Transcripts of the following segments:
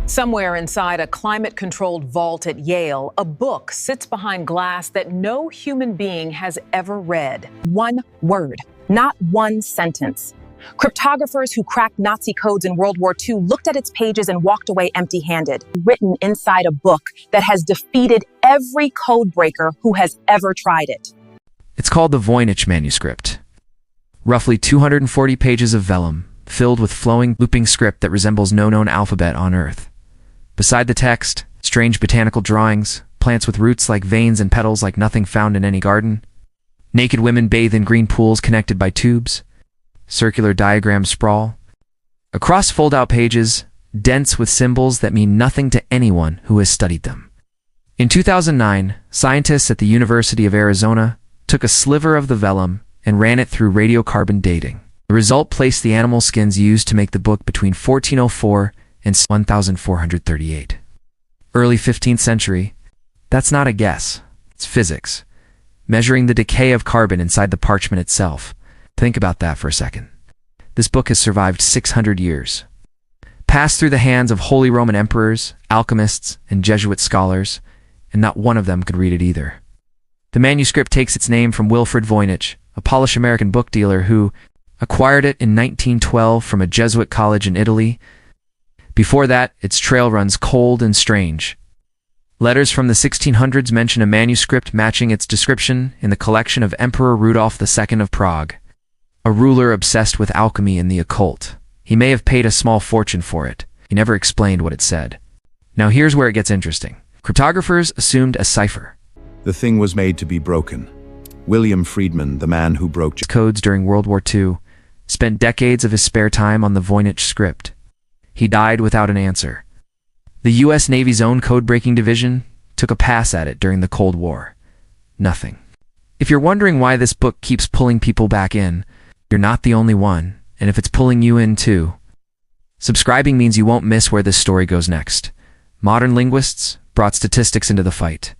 Somewhere inside a climate-controlled vault at Yale, a book sits behind glass that no human being has ever read. One word, not one sentence. Cryptographers who cracked Nazi codes in World War II looked at its pages and walked away empty-handed, written inside a book that has defeated every code breaker who has ever tried it. It's called the Voynich Manuscript. Roughly 240 pages of vellum, filled with flowing, looping script that resembles no known alphabet on Earth. Beside the text, strange botanical drawings, plants with roots like veins and petals like nothing found in any garden. Naked women bathe in green pools connected by tubes. Circular diagrams sprawl. Across fold-out pages, dense with symbols that mean nothing to anyone who has studied them. In 2009, scientists at the University of Arizona took a sliver of the vellum and ran it through radiocarbon dating. The result placed the animal skins used to make the book between 1404 and 1438. Early 15th century. That's not a guess. It's physics. Measuring the decay of carbon inside the parchment itself. Think about that for a second. This book has survived 600 years. Passed through the hands of Holy Roman emperors, alchemists, and Jesuit scholars, and not one of them could read it either. The manuscript takes its name from Wilfrid Voynich, a Polish-American book dealer who acquired it in 1912 from a Jesuit college in Italy. Before that, its trail runs cold and strange. Letters from the 1600s mention a manuscript matching its description in the collection of Emperor Rudolf II of Prague, a ruler obsessed with alchemy and the occult. He may have paid a small fortune for it. He never explained what it said. Now here's where it gets interesting. Cryptographers assumed a cipher. The thing was made to be broken. William Friedman, the man who broke codes during World War II, spent decades of his spare time on the Voynich script. He died without an answer. The U.S. Navy's own code-breaking division took a pass at it during the Cold War. Nothing. If you're wondering why this book keeps pulling people back in, you're not the only one, and if it's pulling you in too, subscribing means you won't miss where this story goes next. Modern linguists brought statistics into the fight.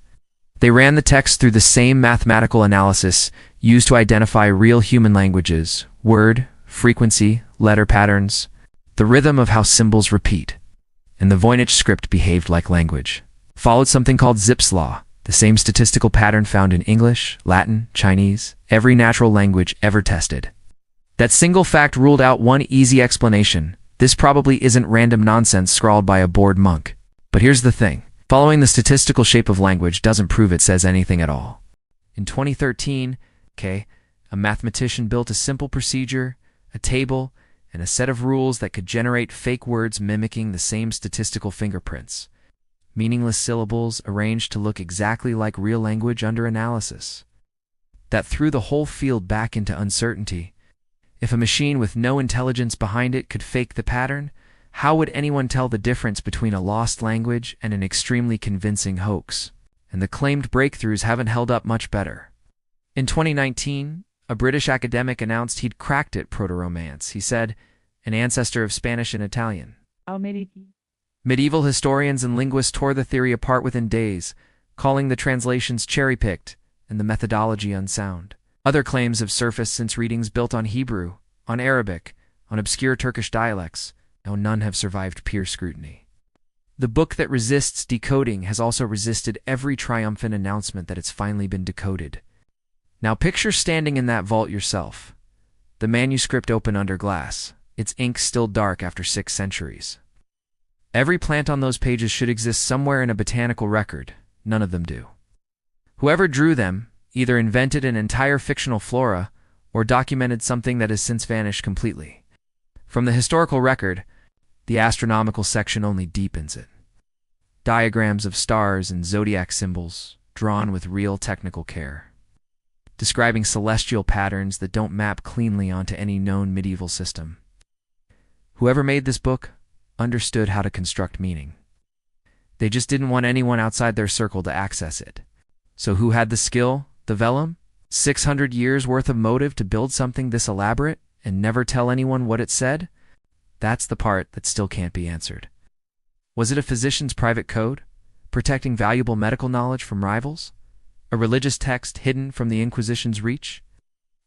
They ran the text through the same mathematical analysis used to identify real human languages: word, frequency, letter patterns, the rhythm of how symbols repeat. And the Voynich script behaved like language. Followed something called Zipf's law, the same statistical pattern found in English, Latin, Chinese, every natural language ever tested. That single fact ruled out one easy explanation. This probably isn't random nonsense scrawled by a bored monk. But here's the thing. Following the statistical shape of language doesn't prove it says anything at all. In 2013, a mathematician built a simple procedure, a table, and a set of rules that could generate fake words mimicking the same statistical fingerprints. Meaningless syllables arranged to look exactly like real language under analysis. That threw the whole field back into uncertainty. If a machine with no intelligence behind it could fake the pattern, how would anyone tell the difference between a lost language and an extremely convincing hoax? And the claimed breakthroughs haven't held up much better. In 2019, a British academic announced he'd cracked it proto-Romance. He said, an ancestor of Spanish and Italian. Medieval historians and linguists tore the theory apart within days, calling the translations cherry-picked and the methodology unsound. Other claims have surfaced since readings built on Hebrew, on Arabic, on obscure Turkish dialects, though none have survived peer scrutiny. The book that resists decoding has also resisted every triumphant announcement that it's finally been decoded. Now picture standing in that vault yourself. The manuscript open under glass, its ink still dark after 6 centuries. Every plant on those pages should exist somewhere in a botanical record. None of them do. Whoever drew them either invented an entire fictional flora or documented something that has since vanished completely. From the historical record, the astronomical section only deepens it. Diagrams of stars and zodiac symbols, drawn with real technical care, describing celestial patterns that don't map cleanly onto any known medieval system. Whoever made this book understood how to construct meaning. They just didn't want anyone outside their circle to access it. So who had the skill, the vellum? 600 years worth of motive to build something this elaborate and never tell anyone what it said? That's the part that still can't be answered. Was it a physician's private code, protecting valuable medical knowledge from rivals? A religious text hidden from the Inquisition's reach?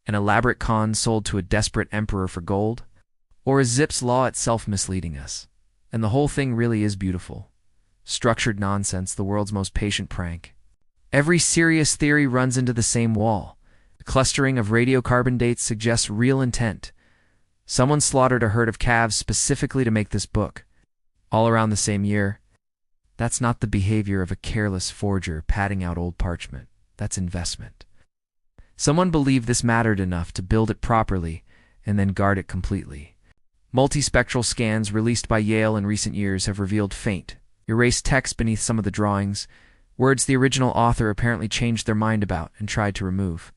An elaborate con sold to a desperate emperor for gold? Or is Zipf's law itself misleading us? And the whole thing really is beautiful. Structured nonsense, the world's most patient prank. Every serious theory runs into the same wall. The clustering of radiocarbon dates suggests real intent. Someone slaughtered a herd of calves specifically to make this book, all around the same year. That's not the behavior of a careless forger padding out old parchment. That's investment. Someone believed this mattered enough to build it properly and then guard it completely. Multispectral scans released by Yale in recent years have revealed faint, erased text beneath some of the drawings, words the original author apparently changed their mind about and tried to remove.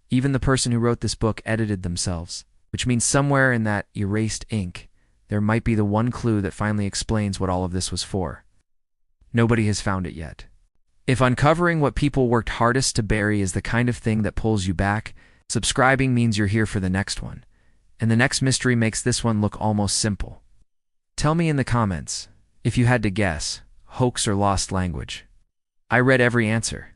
Even the person who wrote this book edited themselves, which means somewhere in that erased ink, there might be the one clue that finally explains what all of this was for. Nobody has found it yet. If uncovering what people worked hardest to bury is the kind of thing that pulls you back, subscribing means you're here for the next one. And the next mystery makes this one look almost simple. Tell me in the comments, if you had to guess, hoax or lost language. I read every answer.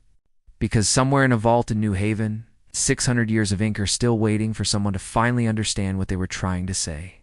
Because somewhere in a vault in New Haven, 600 years of ink are still waiting for someone to finally understand what they were trying to say.